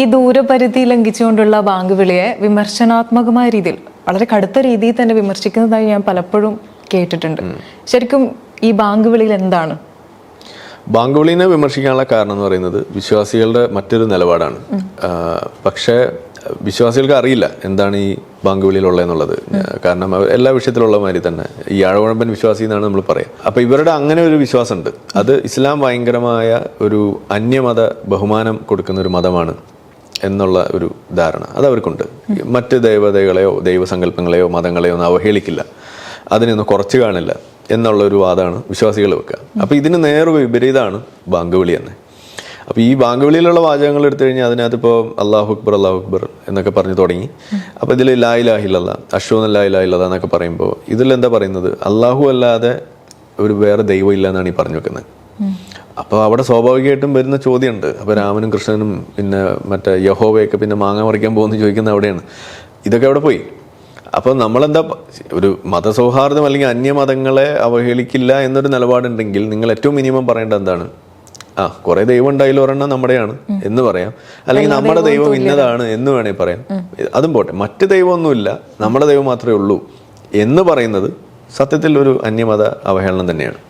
ഈ ദൂരപരിധി ലംഘിച്ചുകൊണ്ടുള്ള ബാങ്ക് വിളിയെ വിമർശനാത്മകമായ രീതിയിൽ വളരെ കടുത്ത രീതിയിൽ തന്നെ വിമർശിക്കുന്നതായി ഞാൻ പലപ്പോഴും കേട്ടിട്ടുണ്ട്. ശരിക്കും ഈ ബാങ്ക് വിളിയിൽ എന്താണ്? ബാങ്ക് വിളിനെ വിമർശിക്കാനുള്ള കാരണം എന്ന് പറയുന്നത് വിശ്വാസികളുടെ മറ്റൊരു നിലപാടാണ്. പക്ഷേ വിശ്വാസികൾക്ക് അറിയില്ല എന്താണ് ഈ ബാങ്ക് വിളിയിലുള്ളതെന്നുള്ളത്. കാരണം എല്ലാ വിഷയത്തിലുള്ള മാതിരി തന്നെ ഈ ആഴവഴമ്പൻ വിശ്വാസി എന്നാണ് നമ്മൾ പറയുക. അപ്പൊ ഇവരുടെ അങ്ങനെ ഒരു വിശ്വാസമുണ്ട്. അത് ഇസ്ലാം ഭയങ്കരമായ ഒരു അന്യമത ബഹുമാനം കൊടുക്കുന്ന ഒരു മതമാണ് എന്നുള്ള ഒരു ധാരണ അത് അവർക്കുണ്ട്. മറ്റ് ദേവതകളെയോ ദൈവസങ്കല്പങ്ങളെയോ മതങ്ങളെയോ ഒന്നും അവഹേളിക്കില്ല, അതിനൊന്നും കുറച്ച് കാണില്ല എന്നുള്ള ഒരു വാദമാണ് വിശ്വാസികൾ വെക്കുക. അപ്പൊ ഇതിന് നേർ വിപരീതമാണ് ബാങ്ക് വിളി തന്നെ. അപ്പൊ ഈ ബാങ്ക് വിളിയിലുള്ള വാചകങ്ങൾ എടുത്തു കഴിഞ്ഞാൽ അതിനകത്തിപ്പോൾ അല്ലാഹു അക്ബർ എന്നൊക്കെ പറഞ്ഞു തുടങ്ങി. അപ്പൊ ഇതിൽ ലാ ഇലാഹ ഇല്ലല്ലാഹ്, അഷ്ഹദു ലാ ഇലാഹ ഇല്ലല്ലാഹ് എന്നൊക്കെ പറയുമ്പോൾ ഇതിലെന്താ പറയുന്നത്? അല്ലാഹു അല്ലാതെ ഒരു വേറെ ദൈവം ഇല്ല എന്നാണ് ഈ പറഞ്ഞു വെക്കുന്നത്. അപ്പോൾ അവിടെ സ്വാഭാവികമായിട്ടും വരുന്ന ചോദ്യമുണ്ട്. അപ്പോൾ രാമനും കൃഷ്ണനും പിന്നെ മറ്റേ യഹോവയൊക്കെ പിന്നെ മാങ്ങ മറിക്കാൻ പോകുന്നു ചോദിക്കുന്ന അവിടെയാണ്. ഇതൊക്കെ അവിടെ പോയി. അപ്പോൾ നമ്മളെന്താ ഒരു മതസൗഹാർദ്ദം അല്ലെങ്കിൽ അന്യമതങ്ങളെ അവഹേളിക്കില്ല എന്നൊരു നിലപാടുണ്ടെങ്കിൽ നിങ്ങൾ ഏറ്റവും മിനിമം പറയേണ്ടത് എന്താണ്? കുറെ ദൈവം ഉണ്ടായാലും ഒരെണ്ണം നമ്മുടെയാണ് എന്ന് പറയാം, അല്ലെങ്കിൽ നമ്മുടെ ദൈവം ഇന്നതാണ് എന്ന് വേണേൽ പറയാം. അതും പോട്ടെ, മറ്റ് ദൈവമൊന്നുമില്ല, നമ്മുടെ ദൈവം മാത്രമേ ഉള്ളൂ എന്ന് പറയുന്നത് സത്യത്തിൽ ഒരു അന്യമത അവഹേളനം തന്നെയാണ്.